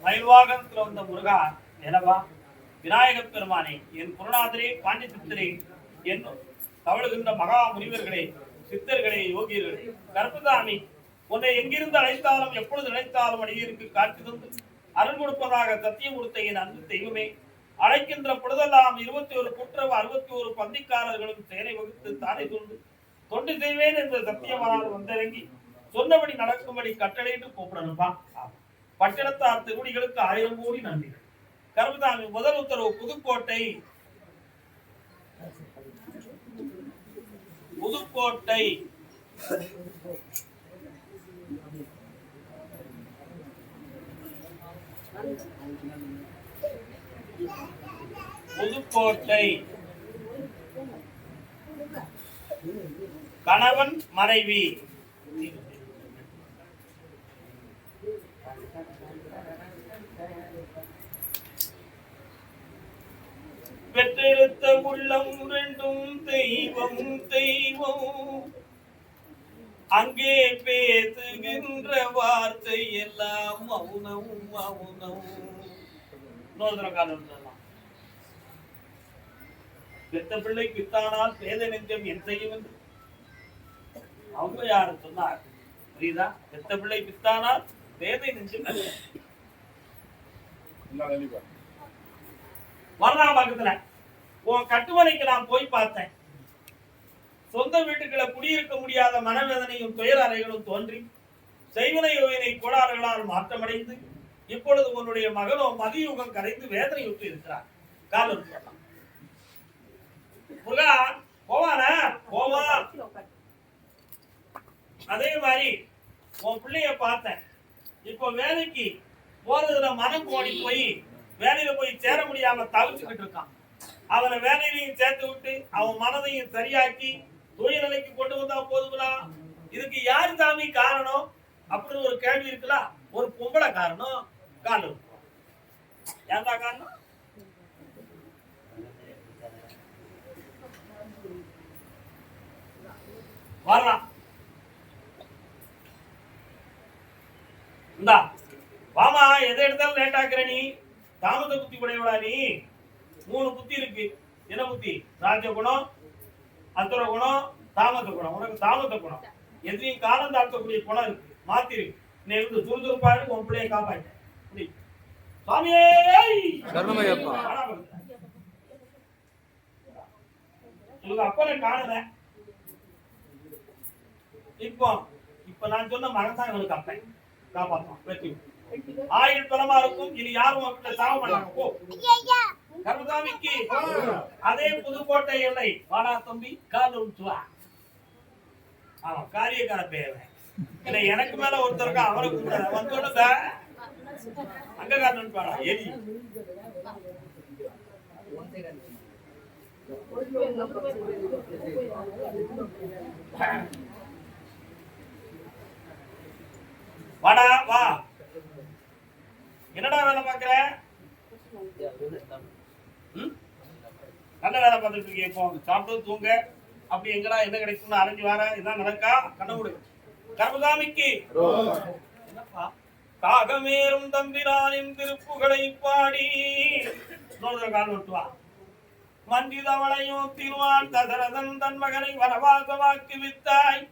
மயில்வாகனத்தில் வந்த முருகா எனவா விநாயகப் பெருமானே, என் குருநாதரே, பாண்டி சித்தரே, என் தவழுகின்ற மகா முனிவர்களே, சித்தர்களே, யோகியர்களே, கர்ப்பதாமி, உன்னை எங்கிருந்து அழைத்தாலும் எப்பொழுது நினைத்தாலும் அடியருக்கு காட்சி தந்து அருள் கொடுப்பதாக சத்தியம் கொடுத்த என் அன்பு தெய்வமே, அழைக்கின்ற பொழுதெல்லாம் 21 கூட்டுறவு 61 பந்திக்காரர்களும் சேனை வகுத்து தானே தொண்டு செய்வேன் என்ற சத்தியமானால் வந்திறங்கி சொன்னபடி நடக்கும்படி கட்டளையிட்டு கூப்பிடணும்பா. பட்டணத்தார் திருவடிகளுக்கு 1000 கோடி நன்றிகள். கர்மதாமி, முதல் உத்தரவு புதுக்கோட்டை புதுக்கோட்டை புதுக்கோட்டை கணவன் மனைவி பெற்றெடுத்த உள்ளம் ரெண்டும் தெய்வம் தெய்வம், அங்கே பேசுகின்ற வார்த்தை எல்லாம் மௌனம் மௌனம். பெத்த பிள்ளை பித்தானால் பேத நெஞ்சம் என் செய்யும் என்று அவங்க யாரு சொன்னார்? புரியுதா? பெத்த பிள்ளை பித்தானால் பேதை நெஞ்சம் வரலாம். பக்கத்துல உன் கட்டுமனைக்கு நான் போய் பார்த்தேன். சொந்த வீட்டுக்களை குடியிருக்க முடியாத மனவேதனையும் துயர அறைகளும் தோன்றி செய்வனை யோவினை கோளாறுகளால் மாற்றமடைந்து இப்பொழுது உன்னுடைய மகனோ மதியுகம் கரைந்து வேதனை விட்டு இருக்கிறார். காலம் முருகா போவானா? போவா. அதே மாதிரி உன் பிள்ளைய பார்த்தேன். இப்போ வேலைக்கு போறதுல மனம் கோடி போய் வேலையில போய் சேர முடியாம தவிச்சுக்கிட்டு இருக்கான். அவனை வேலையிலையும் சேர்த்து விட்டு அவன் மனதையும் சரியாக்கி தூய நிலைக்கு கொண்டு வந்தா போதுங்களா? இதுக்கு யாரு சாமி காரணம் அப்படின்னு ஒரு கேள்வி இருக்குல்ல. ஒரு பொம்பளை காரணம். காலம் ஏன்டா காரணம்? வரலாம். இந்தா வாமா, எதை எடுத்தாலும் லேட் ஆக்குற நீ. தாமத புத்தி உடையவளா நீ? 3 புத்தி இருக்கு. என்ன புத்தி? ராஜ குணம், அசுர குணம், தாமத குணம். உனக்கு தாமத குணம். எதிரையும் காலம் தாழ்த்தக்கூடிய குணம் இருக்கு. மாத்தி இருக்கு. நீ இருந்து சுறுசுறுப்பாரு உன் பிள்ளைய காப்பாற்ற. சுவாமியே அப்பனை காணல. இப்ப நான் சொன்ன மகன் தான் இவனுக்கு அப்பன். காப்பாற்றான். வெற்றி ஆயுள் பலமா இருக்கும். இனி யாரும் சாக மாட்டாங்க. போ. கர்மசாமிக்கு அதே புதுக்கோட்டை எல்லை. வாடா தம்பி, கால் உச்சுவா. ஆமா, காரியக்கார பேர். இல்ல எனக்கு மேல ஒருத்தருக்கு அவரை கூப்பிட வந்தோட அங்க காரணம் பாடா எரி. வாடா வா. என்னடா வேலை பாக்குற? நல்ல வேலை பார்த்துட்டு இருக்கீங்க. இப்போ சாப்பிட்டு தூங்க. அப்படி எங்கடா என்ன கிடைக்கும்னு அரைஞ்சு வர. இதான் நடக்கா. கண்ணமுடு. கர்மசாமிக்கு என்னப்பா? காகமேறும் தம்பிரானின் திருப்புகளை பாடி கால் விட்டுவா. மந்திதவளையும் திருவான் தசரதன் தன் மகனை வனவாசமாக்கி வித்தாய்.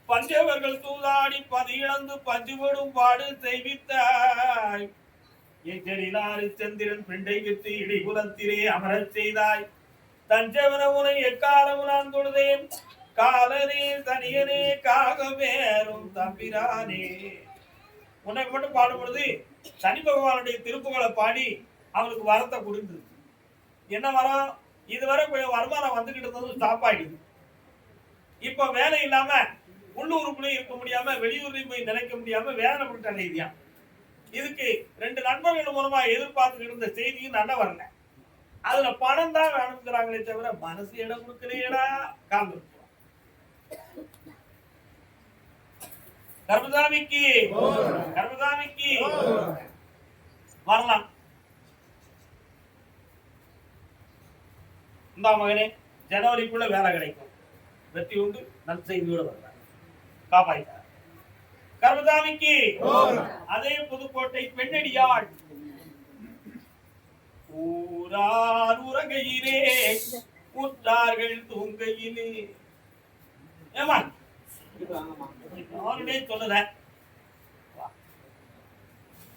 பஞ்சவர்கள் தூதாடி பதியிழந்து பஞ்சுபடும் பாடு செய்வித்தாய். எச்சரிலாறு சந்திரன் பெண்டை விட்டு இடிகுலத்திலே அமரச் செய்தாய். தஞ்சவன உனை எக்காலம் நான் தொழுதேன். காலனே தனியனே காகமேறும் தம்பிரானே. உனக்கு மட்டும் பாடும் பொழுது சனி பகவானுடைய திருப்புகளை பாடி அவனுக்கு வரத்தை கொடுத்தது. என்ன வரம்? இதுவரை வருமானம் வந்துகிட்டு இருந்தது ஸ்டாப் ஆயிடுது. இப்ப வேலை இல்லாம உள்ளூருக்குள்ளே இருக்க முடியாம வெளியூர்லயும் போய் நினைக்க முடியாம வேதனைப்பட்ட செய்தியா. இதுக்கு 2 நண்பர்கள் மூலமா எதிர்பார்த்துக்கிட்டு இருந்த செய்தியும் நல்ல வரல. அதுல பணம் தான் வேணுங்கிறாங்களே தவிர மனசு இடம் கொடுக்கிறீடா. காந்து கர்மசாமிக்கு கர்மசாமிக்கு வரலாம். இந்த மகனே ஜனவரிக்குள்ள வேலை கிடைக்கும். வெற்றி உண்டு. நல் செய்தியோட வரலாம். காப்பாய்த்தார். கர்மசாமிக்கு அதே புதுக்கோட்டை பெண்ணடியாள் ஊரார் உறங்கையிலே உற்றார்கள் தூங்கையிலே. ஏமா அவருடைய சொல்லுற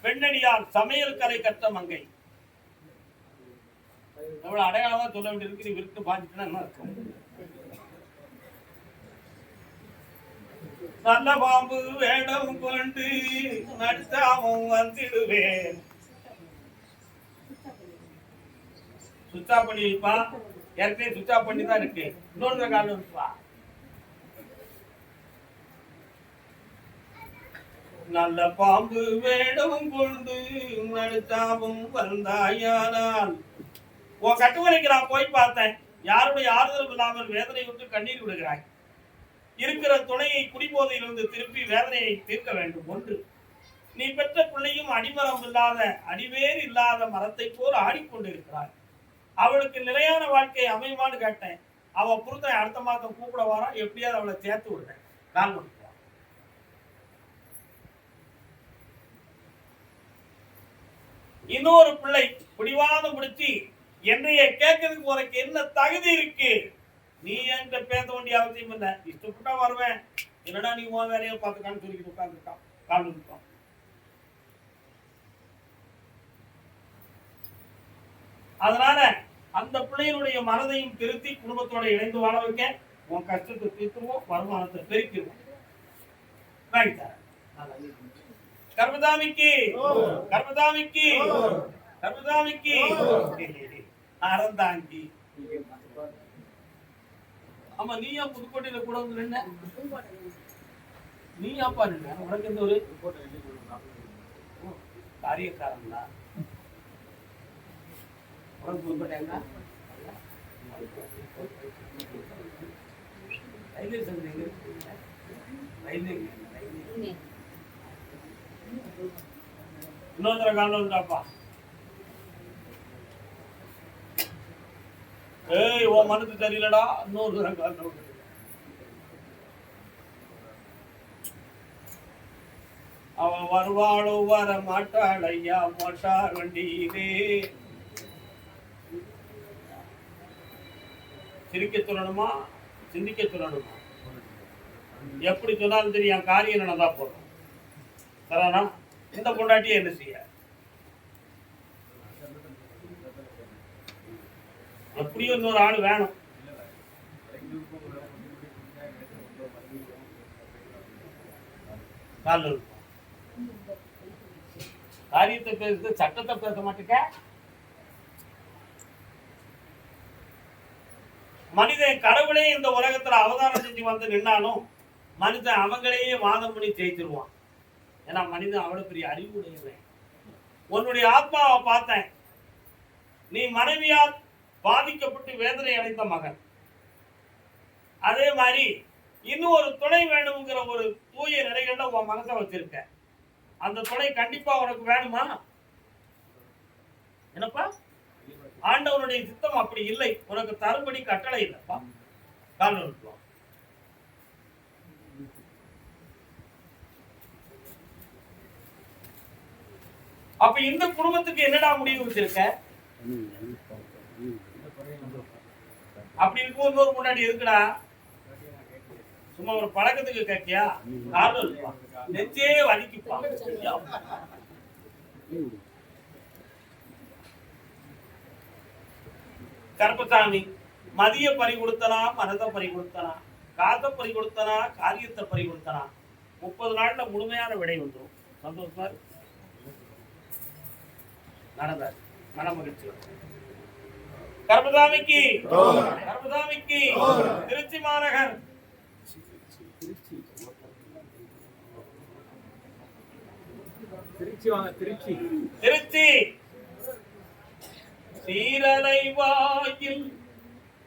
பெண்ணடியார் சமையல் கலை கற்ற மங்கை. எவ்வளவு அடையாளமா சொல்ல வேண்டியிருக்கு. நீ விட்டு பாஞ்சிட்டுனா என்ன இருக்கும்? நல்ல பாம்பு வேடம் கொண்டு நடுத்தாவும் வந்துடுவேன். சுத்தா பண்ணி வைப்பா. ஏற்கனவே சுத்தா பண்ணி தான் இருக்கு. இன்னொரு காலம் இருப்பா. நல்ல பாம்பு வேடம் கொண்டு நடுத்தாவும் வந்தாயானால் உன் கட்டுமனைக்கு நான் போய் பார்த்தேன். யாருடைய ஆறுதல் இல்லாமல் வேதனை விட்டு கண்ணீர் விடுகிறாய். இருக்கிற துணையை குடிபோதையிலிருந்து திருப்பி வேதனையை தீர்க்க வேண்டும். ஒன்று, நீ பெற்ற பிள்ளையும் அடிமரம் இல்லாத அடிவேர் இல்லாத மரத்தை போல் ஆடிக்கொண்டிருக்கிறாய். அவளுக்கு நிலையான வாழ்க்கை அமையுமான்னு கேட்டேன். அவ புருத்தன் அடுத்த மாதம் கூப்பிட வாரா. எப்படியாவது அவளை சேர்த்து விடுறேன். கால் பண்ணுவான். இன்னொரு பிள்ளை பிடிவாதம் பிடிச்சி என்னைய கேட்கறதுக்கு உனக்கு என்ன தகுதி இருக்கு? நீ என்கிட்ட பேச வேண்டிய அவசியம் இல்லை. இஷ்டப்பட்டா வருவேன். என்னடா நீ உன் வேலையை பார்த்துக்கான்னு சொல்லிக்கிட்டு உட்காந்துருக்கான். கால் இருப்பான். அதனால அந்த பிள்ளைகளுடைய மனதையும் திருத்தி குடும்பத்தோட இணைந்து வாழ வைக்க உன் கஷ்டத்தை தீர்த்துவோம், வருமானத்தை பெருக்கிடுவோம். கர்மதாமிக்கு கர்மதாமிக்கு கர்மதாமிக்கு அறந்தாங்கி. ஆமா, நீயா புதுக்கோட்டையில கூட வந்து நின்ன? நீ அப்பா நின்ன? உனக்கு எந்த ஒரு காரியக்காரன் தான். உனக்கு புதுக்கோட்டை என்ன? ரயில்வே ஸ்டேஷன் எங்க இருக்கு? ரயில்வே இன்னொரு காலம் வந்துட்டாப்பா. ஏய், உன் மனது தெரியலடா. இன்னொரு காலம் அவன் வருவாளோ வர மாட்டாள் ஐயா மோட்டார் வண்டியிலே. சிரிக்க சொல்லணுமா சிந்திக்க சொல்லணுமா? எப்படி சொன்னாலும் தெரியும். காரியம் நடந்தா போறோம். சரானா இந்த பொண்டாட்டியை என்ன செய்ய? எப்படியும் இன்னொரு ஆள் வேணும். காரியத்தை பேசுறது, சட்டத்தை பேச மாட்டேங்க. மனிதன் கடவுளே இந்த உலகத்துல அவதாரம் செஞ்சு வந்து நின்னாலும் மனிதன் அவங்களையே வாதம் பண்ணி ஜெயிச்சிருவான். ஏன்னா மனிதன் அவ்வளவு பெரிய அறிவு உடையவன். உன்னுடைய ஆத்மாவை பார்த்தேன். நீ மனைவியால் பாதிக்கப்பட்டு வேதனை அடைந்த மகன். அதே மாதிரி இன்னும் ஒரு துணை வேணுங்கிற ஒரு தூய நிலைகள்ல உன் மனசை வச்சிருக்க. அந்த துணை கண்டிப்பா உனக்கு வேணுமா? என்னப்பா, ஆண்டவனுடைய சித்தம் அப்படி இல்லை. உனக்கு தரும்படி கட்டளை இல்லப்பா. காரணம். அப்ப இந்த குடும்பத்துக்கு என்னடா முடிவு வச்சிருக்க? அப்படி இருக்கும் இன்னொரு முன்னாடி இருக்குடா. சும்மா ஒரு பழக்கத்துக்கு கேட்கியா? காரணம் நெஞ்சே வலிக்குப்பா. கருப்பசாமி மதிய பறி கொடுத்தனா, மனதை பறி கொடுத்தனா, காசை பறி கொடுத்தனா, காரியத்தை பறி கொடுத்தனா. 30 நாள்ல முழுமையான விடை வந்துடும். சந்தோஷமா நடந்தார். மன மகிழ்ச்சி. கருப்பசாமிக்கு கருப்பசாமிக்கு திருச்சி மாநகர் திருச்சி சீரலை வாயில்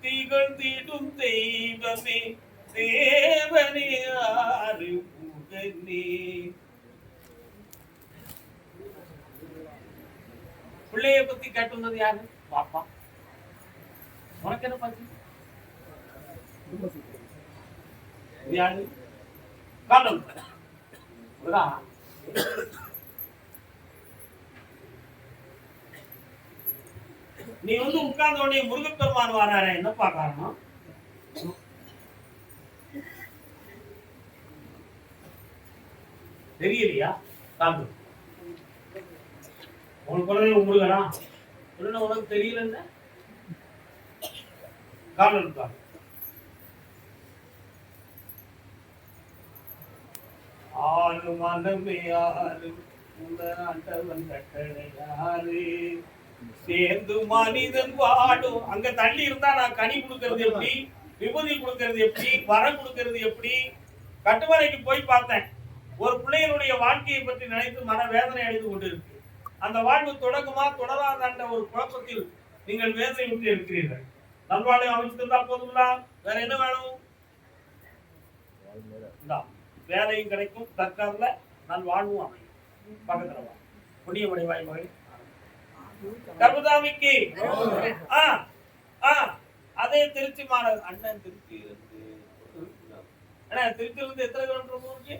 திகழ்ந்திடும் தெய்வமே தேவனே ஆறுமுகனே. பிள்ளைய பத்தி கேட்டுள்ளது யாரு? பாப்பா. உனக்கு என்ன பாத்து? யாரு? காலம் நீ வந்து உட்கார்ந்த உடனே முருகப்பெருமான் வராரு, என்னப்பா காரணம்? தெரியலையா? காட்டு. உனக்கு குழந்தை முருகனா? உனக்கு தெரியல. காலம் காலம் ஆறு மனமே ஆறு ஆண்டவன் கட்டளை யாரு சேர்ந்து மனிதன் வாடும். அங்க தள்ளி இருந்தா நான் கனி கொடுக்கறது எப்படி, விபூதி கொடுக்கறது எப்படி, வரம் கொடுக்கறது எப்படி? கட்டுமலைக்கு போய் பார்த்தேன். ஒரு பிள்ளைகளுடைய வாழ்க்கையை பற்றி நினைத்து மன வேதனை அடைந்து கொண்டிருக்கு. அந்த வாழ்வு தொடங்குமா தொடராத ஒரு குழப்பத்தில் நீங்கள் வேதனை விட்டு இருக்கிறீர்கள். நல்வாழ்வை அமைச்சிருந்தா போதுங்களா? வேற என்ன வேணும்? வேலையும் கிடைக்கும், தற்கால நல்வாழ்வும் அமையும். பக்கத்துல புண்ணியமடை வாய் மகை கர்மதாமிக்கு அதே திருச்சி மாநகர் அண்ணன் திருச்சி திருச்சியில இருந்து எத்தனை கிலோமீட்டர் போச்சு?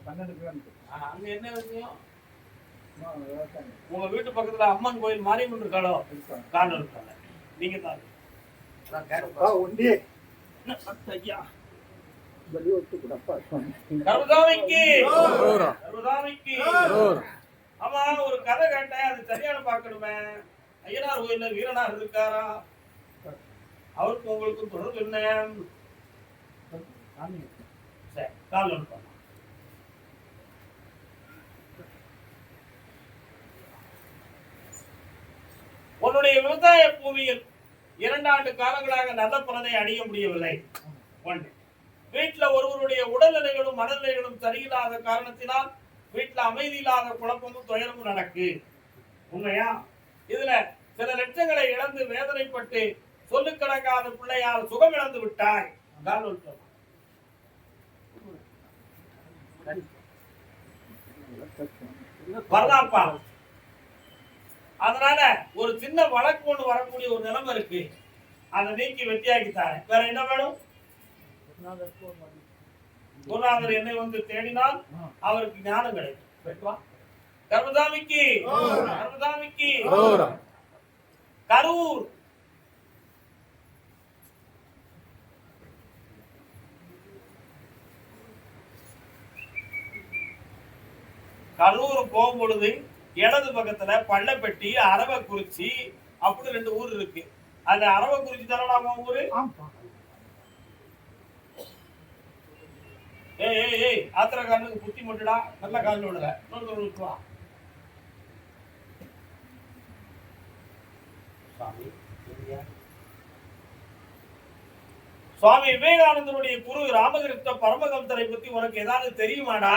12 கிலோமீட்டர். அங்க என்ன விஷயம்? உங்க வீட்டு பக்கத்துல அம்மன் கோயில் மாரியம்மன் இருக்காளோ? காரணம் இருக்காங்க. நீங்க தான் ஆமா, ஒரு கதை கேட்டேன், அது சரியான பாக்கணுமே. ஐயனார் கோயில்ல வீரனார் இருக்காரா? அவருக்கு உங்களுக்கு தொடர்பு என்ன? உன்னுடைய விவசாய பூமியில் 2 ஆண்டு காலங்களாக நல்ல பலனை அடைய முடியவில்லை. ஒன்று, வீட்டுல ஒருவருடைய உடல்நிலைகளும் மனநிலைகளும் சரியில்லாத காரணத்தினால் வீட்டுல அமைதி இல்லாத குழப்பமும் துயரமும் நடக்கு. உண்மையா? இதுல சில லட்சங்களை இழந்து வேதனைப்பட்டு சொல்லுக்கடங்காத பிள்ளையால் சுகம் இழந்து விட்டாய். வரலாப்பா. அதனால ஒரு சின்ன வழக்கு ஒண்ணு வரக்கூடிய ஒரு நிலைமை இருக்கு. அதை நீக்கி வெட்டியாக்கித்தாரு. வேற என்ன வேணும்? குருநாதர் என்னை வந்து தேடினால் அவருக்கு ஞானம் கிடைக்கும். கர்மதாமிக்கு கரூர் போகும் பொழுது இடது பக்கத்துல பள்ளப்பட்டி, அரவக்குறிச்சி அப்படி 2 ஊர் இருக்கு. அந்த அரவக்குறிச்சி தானடா ஊரு? ஏய் ஆத்திரக்காரனுக்கு புத்தி மட்டுடா, நல்ல காலில் விடல. சுவாமி விவேகானந்தருடைய குரு ராமகிருஷ்ண பரமஹம்சரை பத்தி உனக்கு ஏதாவது தெரியுமாடா?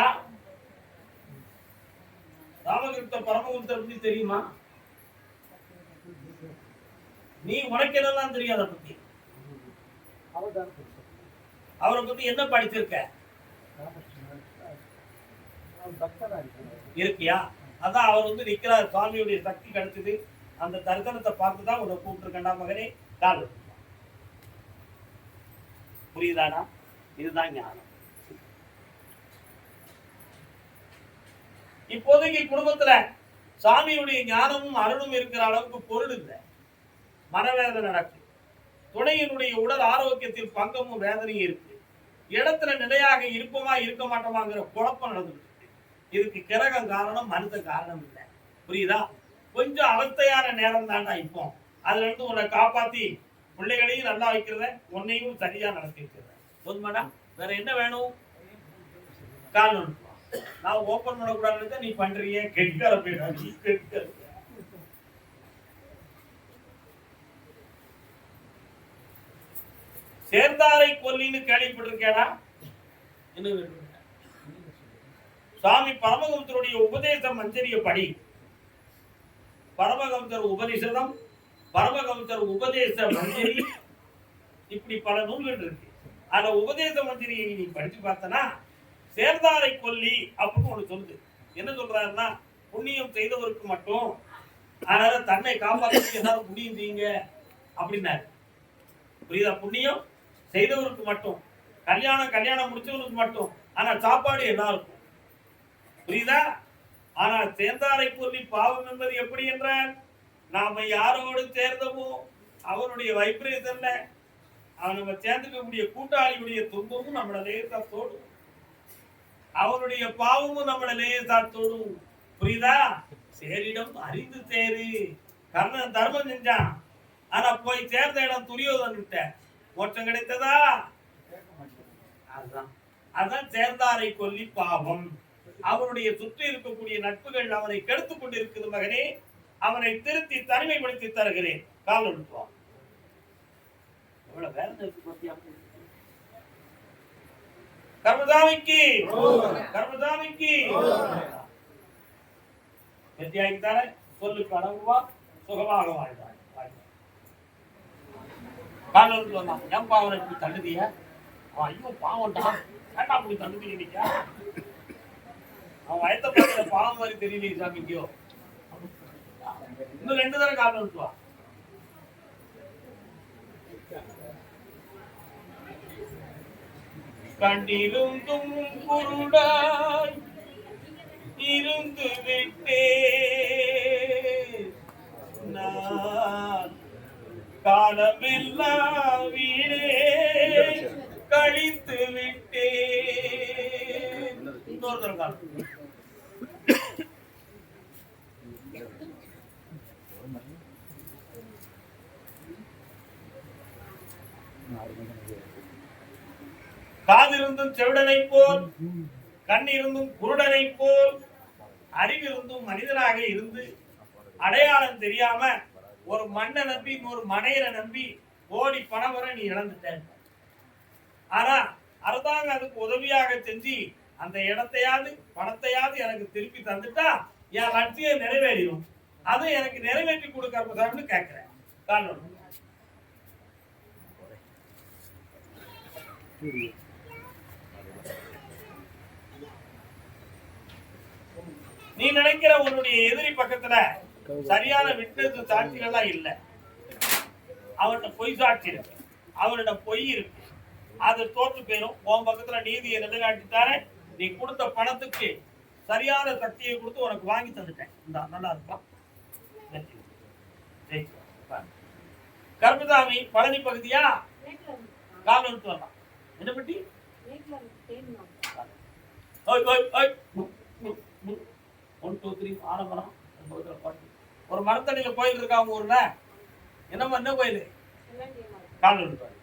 ராமகிருஷ்ண பரமஹம்சரை பத்தி தெரியுமா? நீ உனக்கு என்னதான் தெரியும் அதை பத்தி? அவரை பத்தி என்ன படிச்சிருக்க? இருக்கியா? அதான் அவர் வந்து நிக்கிறார். சுவாமியுடைய சக்தி கிடைச்சது. அந்த தரிசனத்தை பார்த்துதான் உன்னை கூப்பிட்டுருக்கா மகனே. கால் புரியுதாடா? இதுதான் ஞானம். இப்போதைக்கு குடும்பத்துல சாமியுடைய ஞானமும் அருளும் இருக்கிற அளவுக்கு பொருள் இல்லை. மனவேதனை நடக்கும். துணையினுடைய உடல் ஆரோக்கியத்தில் பங்கமும் வேதனையும் இருக்கு. இடத்துல நிலையாக இருப்போமா இருக்க மாட்டோமாங்கிற குழப்பம் நடந்துட்டு இருக்கு. இதுக்கு கிரகம் காரணம், மனுஷன் காரணம் இல்லை. புரியுதா? கொஞ்சம் அவஸ்தையான நேரம் தாண்டா இப்போ. அதுல இருந்து உன்னை காப்பாத்தி பிள்ளைகளையும் நல்லா வைக்கிறத, உன்னையும் சரியா நடத்தி வைக்கிறத. உண்மைடா? வேற என்ன வேணும்? கால் நான் ஓபன் பண்ணக்கூடாது. நீ பண்றீங்க கெட்கற போயிடா. நீ கெட்கற சேர்ந்தாரை கொல்லின்னு கேள்விப்பட்டிருக்கேடா? சுவாமி பரமஹம்சருடைய உபதேச மஞ்சரிய படி, பரமஹம்சர் உபனிஷதம், பரமஹம்சர் உபதேச மஞ்சரி, இப்படி பல நூல்கள் இருக்கு. அந்த உபதேச மஞ்சரியை நீ படிச்சு பார்த்தனா சேர்ந்தாரை கொல்லி அப்படின்னு ஒண்ணு சொல்லுது. என்ன சொல்றாருன்னா, புண்ணியம் செய்தவருக்கு மட்டும், அதனால தன்னை காப்பாற்ற எல்லாரும் புண்ணியம் செய்யுங்க அப்படின்னாரு. புரியுதா? புண்ணியம் செய்தவருக்கு மட்டும், கல்யாணம் முடிச்சவனுக்கு மட்டும், ஆனா சாப்பாடு எல்லாருக்கும். புரியுதா? ஆனால் சேர்ந்தாரை கொல்லி பாவம் என்பது எப்படி என்றால், நாம யாரோடு சேர்ந்தோமோ அவனுடைய வைப்ரேஷன்ல நம்ம சேர்ந்துக்கக்கூடிய கூட்டாளியுடைய துன்பமும் நம்மள லேசா தோடும், அவனுடைய பாவமும் நம்மள லேசா தோடும். புரியுதா? சேரிடம் அறிந்து சேரு. கர்ணன் தர்மம் செஞ்சான், ஆனா போய் சேர்ந்த இடம் துரியோதன் விட்ட மோட்சம் கிடைத்ததா? அதான் சேர்ந்தாரை கொல்லி பாவம். அவனுடைய சுற்றி இருக்கக்கூடிய நட்புகள் அவனை கெடுத்துக் கொண்டிருக்கிறது. மகனே, அவனை திருத்தி தனிமைப்படுத்தி தருகிறேன். கால் எடுத்துவான். கர்மதாமிக்கு கர்மதாமிக்கு வெற்றியாகித்தானே சொல்லுக்கு அடங்குவா, சுகமாக வாழ்ந்தார். கால் எடுத்து வந்தான். ஏன் பாவனை இப்படி தள்ளுதிய? ஐயோ பாவம்டா, ஏண்டா அப்படி தள்ளுதியா? அவன் வயத்தை பார்க்கிற பாவம் மாதிரி தெரியலையே சாமிக்கோ. இன்னும் 2 தடவை கால் எடுத்துவா. கண்டிருந்தும் குருடாய் இருந்து விட்டே நான் காலமெல்லாம் வீடே கழித்து விட்டே. இன்னொரு தடவை கால். காதிருந்தும் செவிடனை போல், கண் இருந்தும் குருடனை போல், அறிவிருந்தும் மனிதனாக இருந்து அடையாளம் தெரியாம ஒரு மண்ணை நம்பி இன்னொரு மனையரை நம்பி ஓடி பணம் வர நீ இழந்துட்ட. ஆனா அரசாங்க அதுக்கு உதவியாக செஞ்சு அந்த இடத்தையாவது பணத்தையாவது எனக்கு திருப்பி தந்துட்டா என் லட்சியம் நிறைவேறிடும். அதை எனக்கு நிறைவேற்றி கொடுக்கறதான்னு கேட்கிறேன். காரணம் நீ நினைக்கிற உன்னுடைய எதிரி பக்கத்துல சரியான விட்னஸ் சாட்சிகள்லாம் இல்ல. அவன்கிட்ட பொய் சாட்சி இருக்கு, அவனோட பொய் இருக்கு, அது தோற்று போயிடும். உன் பக்கத்துல நீதியை நிலைநாட்டித்தார நீ கொடுத்த பணத்துக்கு சரியான சக்தியை கொடுத்து உனக்கு வாங்கி தந்துட்டேன். இந்த நல்லா இருக்கலாம். கர்மதாமி பழனி பகுதியா? கால் எடுத்து வரலாம். என்ன பட்டி? ஆலமரம் ஒரு மரத்தடியில கோயில் இருக்கா உங்க ஊர்ல? என்னமா என்ன கோயில்? கால் எடுத்து.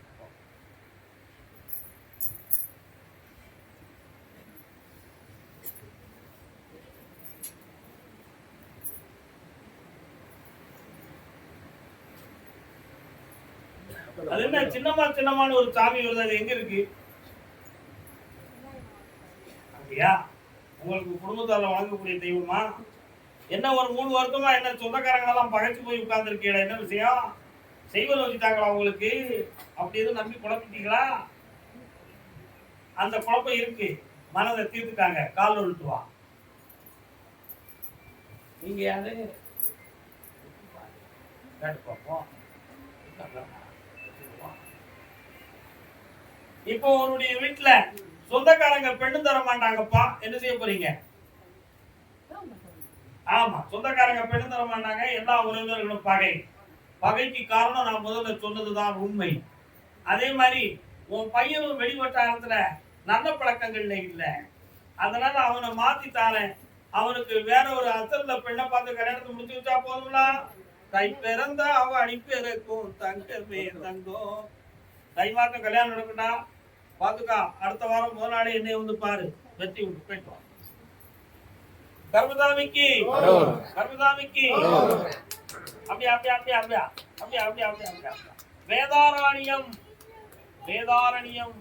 அது என்ன சின்னம்மா சின்னம்மான்னு ஒரு சாமி வருது, அது எங்க இருக்கு? அப்படியா? உங்களுக்கு குடும்பத்தால வழங்கக்கூடிய தெய்வமா? என்ன ஒரு 3 வருஷமா என்ன சொந்தக்காரங்களெல்லாம் பகைச்சு போய் உட்கார்ந்துருக்கீங்க? என்ன விஷயம்? செய்வன வச்சுட்டாங்களா உங்களுக்கு? அப்படி எதுவும் நம்பி குழப்பிட்டீங்களா? அந்த குழப்பம் இருக்கு, மனதை தீர்த்துட்டாங்க. கால் ஒழுத்து வா. நீங்க யாரு? பார்ப்போம். இப்போ உன்னுடைய வீட்டுல சொந்தக்காரங்க பெண்ணு தர மாட்டாங்கப்பா, என்ன செய்ய போறீங்க? ஆமா, சொந்தக்காரங்க பெண்ணு தர மாட்டாங்க. எல்லா உறவினர்களும் பகை. பகைக்கு காரணம் நான் முதல்ல சொன்னதுதான் உண்மை. அதே மாதிரி உன் பையனும் வெளிவட்டாரத்துல நல்ல பழக்கங்கள்ல இல்ல, அதனால அவனை மாத்தி தாரேன். அவனுக்கு வேற ஒரு அசல்ல பெண்ணை பார்த்து கல்யாணத்தை முடிச்சு வச்சா போதுங்களா? தை பிறந்தா அவ அடிப்பேருக்கும் தங்கமே தங்கம். தை மாதம் கல்யாணம் நடக்கும்டா, பாத்துக்கா. அடுத்த வாரம் முதல் நாளே என்னை வந்து பாரு, வெற்றி விட்டு போயிட்டு. கர்மதாமிக்கு கர்மதாமிக்கு அப்படியா அப்படியா அப்படியா அப்படியா அப்படியா அப்படியா அப்படியா அப்படியா. வேதாரண்யம் வேதாரண்யம்.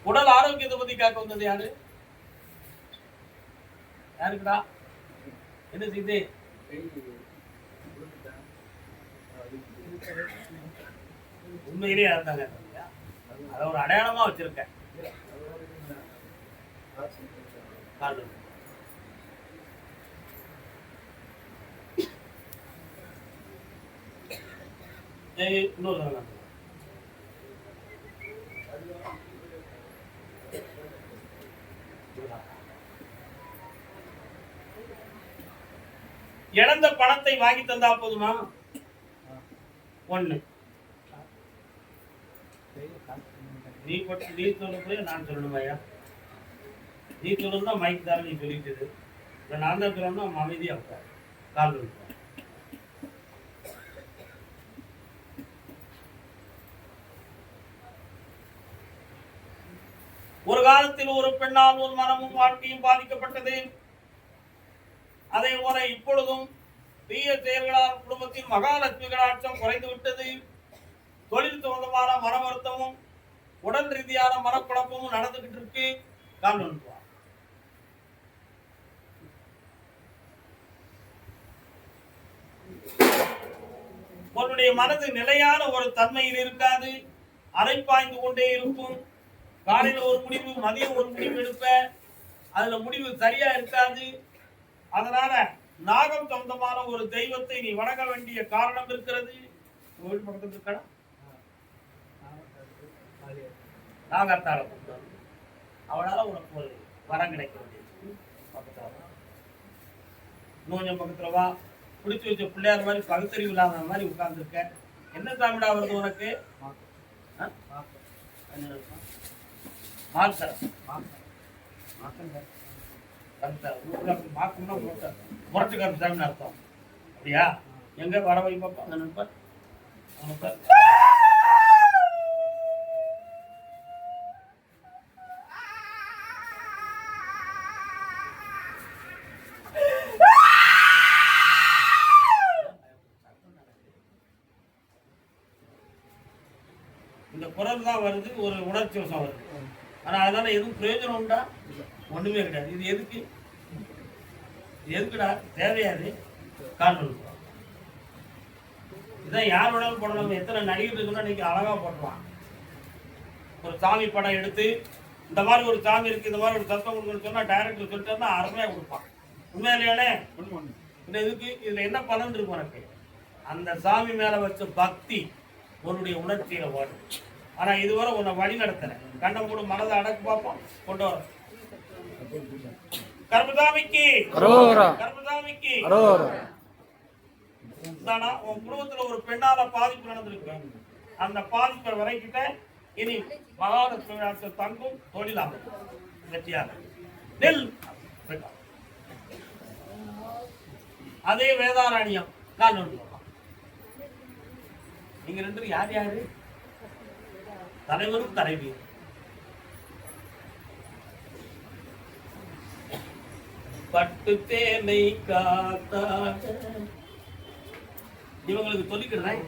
உடல் ஆரோக்கியத்தை பத்தி கேட்க வந்தது யாரு? யாருக்குடா? என்ன செய்து? உண்மையிலேயே இருந்தாங்க. அதை ஒரு அடையாளமா வச்சிருக்கேன். இழந்த பணத்தை வாங்கி தந்தா போதுமா? ஒண்ணு நீ சொல்ல நான் சொல்லணுமாயா? நீ சொல்லணும் மைக் தான் நீ சொல்லிட்டு நான் தான் சொல்லணும். அமைதியா இருப்பார். கால் இருப்பார். ஒரு காலத்தில் ஒரு பெண்ணால் ஒரு மனமும் வாழ்க்கையும் பாதிக்கப்பட்டது. அதே போல இப்பொழுதும் தீய செயல்களால் குடும்பத்தின் மகாலட்சுமி கடாட்சம் குறைந்து விட்டது. தொழில் சம்பந்தமான மன வருத்தமும் உடல் ரீதியான மனக்குழப்பமும் நடந்துகிட்டு இருக்கு. உன்னுடைய மனது நிலையான ஒரு தன்மையில் இருக்காது. அலைப்பாய்ந்து கொண்டே இருக்கும். காலையில் ஒரு முடிவு, மதியம் ஒரு முடிவு எடுப்ப, அதுல முடிவு சரியா இருக்காது. அதனால நாகம் சம்பந்தமான ஒரு தெய்வத்தை நீ வணங்க வேண்டிய காரணம் இருக்கிறது. கோவில் பக்கத்துல இருக்கா? நாகத்தால அவளால உனக்கு ஒரு வரம் கிடைக்க வேண்டியது. கொஞ்சம் பக்கத்துல வா. பிடிச்சி வச்ச பிள்ளையார் மாதிரி பகுத்தறிவு இல்லாத மாதிரி உட்கார்ந்துருக்க. என்ன சாமிடா வருது உனக்கு? முரட்டு கருப்பு சாமின்னு அர்த்தம். அப்படியா? எங்க வர வை பாப்பா. இந்த குரல் தான் வருது, ஒரு உணர்ச்சி வசம் வருது. ஆனா அதனால எதுவும் பிரயோஜனம் உண்டா? ஒண்ணுமே கிடையாது. இது எதுக்கு? எதுக்குடா தேவையாது? காரணம் இதான் யார் வேணாலும் போடலாம். எத்தனை நடிகர் இருக்குன்னா இன்னைக்கு அழகா போட்டுருவான். ஒரு சாமி படம் எடுத்து இந்த மாதிரி ஒரு சாமி இருக்கு, இந்த மாதிரி ஒரு தத்துவம் கொடுக்கணும்னு சொன்னா டைரக்டர் சொல்லிட்டு அருமையா கொடுப்பான். உண்மையிலேயே இந்த இதுக்கு இதுல என்ன பலன் இருக்கு உனக்கு? அந்த சாமி மேல வச்ச பக்தி உன்னுடைய உணர்ச்சியில ஓடும். ஆனா இதுவரை உன்னை வழி நடத்தல. கண்டம் கூட மனதை அடக்கு பார்ப்போம். கொண்டு வர கர்மசாமிக்கு கர்மசாமிக்கு உன் குடும்பத்துல ஒரு பெண்ணால பாதிப்பு நடந்திருக்கு. அந்த பாதிப்பை வரைக்கிட்ட இனி மகாலட்சுமி தங்கும் தொழிலாக வெற்றியாக நெல். அதே வேதாரண்யம் கால். நீங்க ரெண்டு யார் யாரு? தலைவரும் தலைவியும். பட்டு தேனை காத்தாக இவங்களுக்கு சொல்லிக்கிறேன்.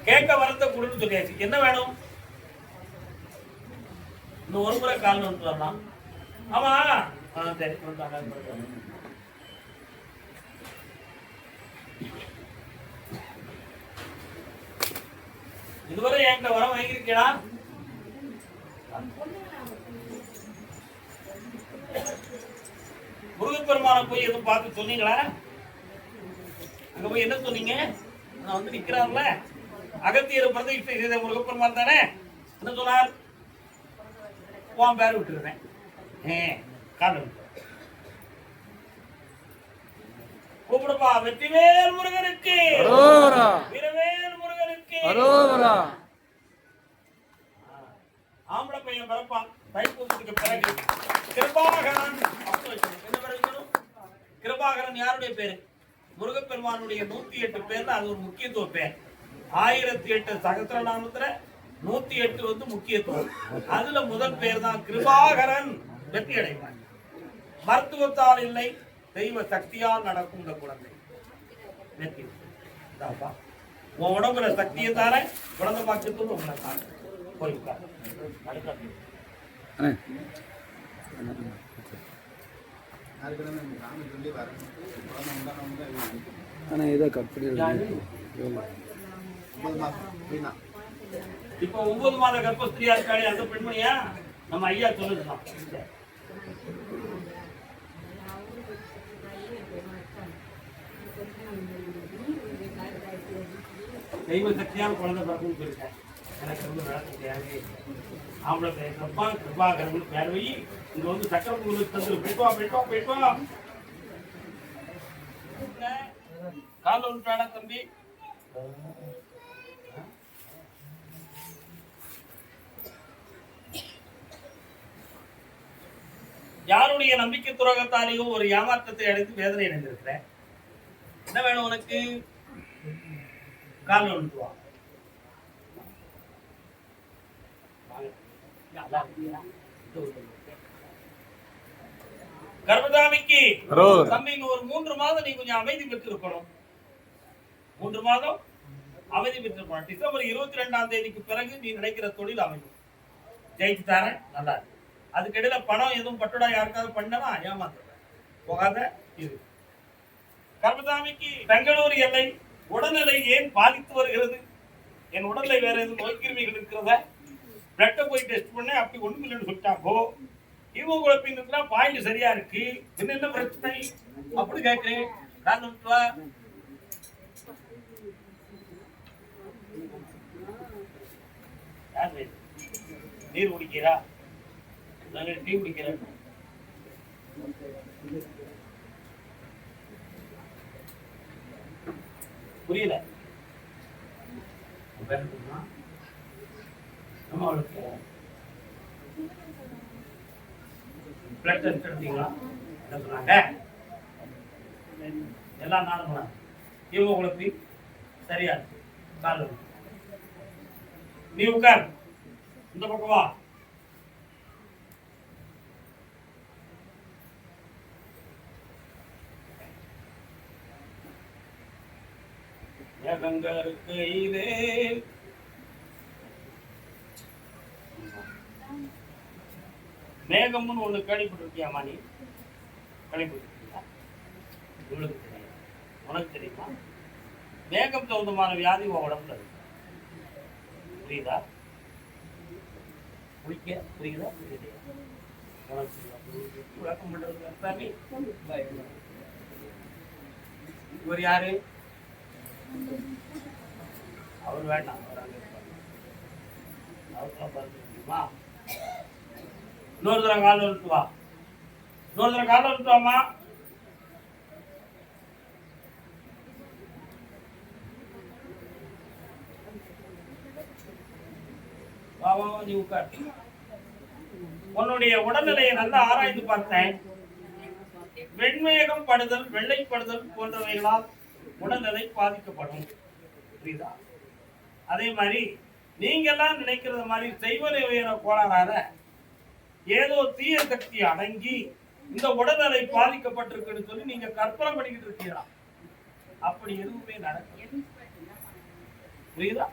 கேட்க வரத்த கொடுன்னு சொல்லியாச்சு. என்ன வேணும்? இன்னும் ஒரு முறை கால் வந்து வரலாம். ஆமா சரி. இதுவரை என்கிட்ட வர வாங்கியிருக்கா? முருகப்பெருமான போய் எதுவும் பார்த்து சொன்னீங்களா? அங்க போய் என்ன சொன்னீங்க? நான் வந்து நிக்கிறான்ல அகத்தியர் பிரதிஷ்டை செய்த முருகப்பெருமான் தானே. என்ன சொன்னார்? உன் பேர் விட்டுருவேன். கூப்பிடுப்பா. வெற்றிவேல் முருகனுக்கு, வீரவேல் முருகனுக்கு. ஆம்பளை பையன் பிறப்பான் தைப்பூசத்துக்கு பிறகு. கிருபாகரன். என்ன பிறகு? கிருபாகரன் யாருடைய பேரு? முருகப்பெருமானுடைய 108 பேர்ல அது ஒரு முக்கியத்துவ பேர். 1008 சகஸ்ரநாமத்துல 108 வந்து முக்கியத்துவம். அதுல முதல் பேர் தான் கிருபாகரன். வெற்றி அடைவான். மருத்துவத்தால் இல்லை, தெய்வ சக்தியால் நடக்கும் இந்த குழந்தை வெற்றி. உன் உடம்புல சக்தியை தார குழந்தை பாக்கியத்தோடு உங்களை தாங்க. போய் உட்கார். ஆனால் இதை கட் பண்ணி இப்போ 9 மாத கர்ப்பஸ்திரியா இருக்காளே அந்த பெண்மணியா நம்ம ஐயா சொல்லுதான். தெய்வ சக்தியான குழந்தை பிறகுன்னு சொல்லிட்டேன். எனக்கு வந்து விளக்க தேவை ஆம்பளை பேசுறப்பா கிருபாகரன் பேர் வை. இங்க வந்து சக்கரம் தந்துரு. போயிட்டு வா கால விட்டாடா தம்பி. யாருடைய நம்பிக்கை துரோகத்தாலேயோ ஒரு ஏமாற்றத்தை அடைந்து வேதனை அடைந்திருக்கிறேன். என்ன வேணும் உனக்கு? கால் விட்டு வா. கர்மதாமிக்கு தம்பி ஒரு 3 மாதம் நீ கொஞ்சம் அமைதி பெற்றிருக்கணும். 3 மாதம் அமைதி பெற்றிருக்கணும். டிசம்பர் 22ஆம் தேதிக்கு பிறகு நீ நினைக்கிற தொழில் அமையும். ஜெயிச்சு தரேன். நல்லா இருக்கு. அதுக்கிடையில பணம் எதுவும் பட்டுடா யாருக்காவது பண்ணனா ஏமாத்த போகாத இது. கர்மதாமிக்கு பெங்களூர் எல்லை உடல்நிலை ஏன் பாதித்து வருகிறது? என் உடல்ல வேற எதுவும் நோய்க்கிருமிகள் இருக்கிறதா? பிளட்டை போய் டெஸ்ட் பண்ண அப்படி ஒண்ணும் இல்லைன்னு சொல்லிட்டாங்கோ. ஹீமோகுளோபின் இருக்கிறா, பாயிண்ட் சரியா இருக்கு, என்ன பிரச்சனை அப்படி கேட்கிறேன். நீர் குடிக்கிறா? நாங்கள் டீ குடிக்கிறேன். புரியல. அவளுக்கு பிளட் டெஸ்ட் எடுத்தீங்களா? என்ன சொன்னாங்க? எல்லாம் நார்மலா, ஹீமோகுளோபின் சரியா கால் நீ உட்கார். இந்த பக்கம் வா. கையிலே மேகம்னு ஒண்ணு கேள்விப்பட்டிருக்கியாமா? நீ கேள்விப்பட்டிருக்கியா? உங்களுக்கு தெரியும், உனக்கு தெரியுமா? மேகம் சம்பந்தமான வியாதி உன் உடம்புல இருக்கு. புரியுதா? புரியுதா? விளக்கம் பண்றது இவர் யாரு? அவர் வேண்டாம். இன்னொரு தடவை கால விட்டு வா. இன்னொரு தடவை கால விட்டு வாமா. வா வா நீ உட்கார். உன்னுடைய உடல்நிலையை நல்லா ஆராய்ந்து பார்த்தேன். வெண்மேகம் படுதல், வெள்ளைப்படுதல் போன்றவைகளால் உடல்நிலை பாதிக்கப்படும். புரியுதா? அதே மாதிரி நீங்க எல்லாம் நினைக்கிறது மாதிரி செய்வனை உயர கோளாறால ஏதோ தீய சக்தி அடங்கி இந்த உடல்நிலை பாதிக்கப்பட்டிருக்குன்னு சொல்லி நீங்க கற்பனை பண்ணிக்கிட்டு இருக்கீங்களா? அப்படி எதுவுமே நடக்கல. புரியுதா?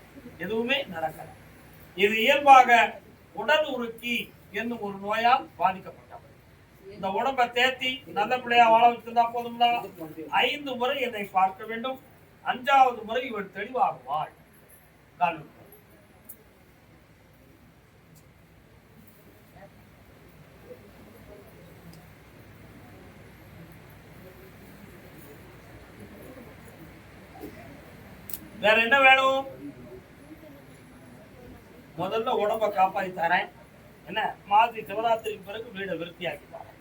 எதுவுமே நடக்கல. இது இயல்பாக உடல் உருக்கி என்னும் ஒரு நோயால் பாதிக்கப்பட்டவர். இந்த உடம்பை தேத்தி நல்ல பிள்ளையா வாழ வச்சிருந்தா போதும்னா 5 முறை என்னை பார்க்க வேண்டும். 5வது முறை இவள் தெளிவாகுவாள். வேற என்ன வேணும்? முதல்ல உடம்ப காப்பாத்தி தரேன். என்ன மாதிரி சிவராத்திரிக்கு பிறகு வீடை விருத்தியாக்கி தரேன்.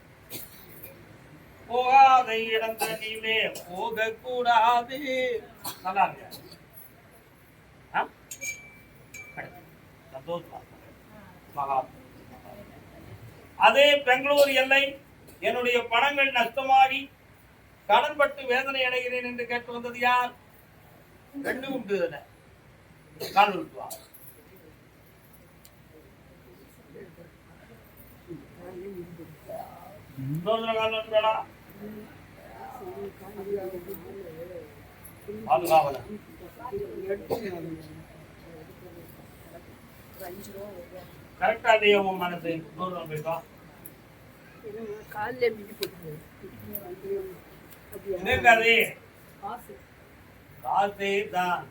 போகாத இடம் தண்ணியிலே போக கூடாது. நல்லா இருக்கு. அதே பெங்களூர் எல்லை என்னுடைய பணங்கள் நஷ்டமாகி கடன்பட்டு வேதனை அடைகிறேன் என்று கேட்டு வந்தது யார்? 2 உண்டு. கால் விட்டுவா. கரெக்டா இல்லையா உன் மனசு? காசே தான்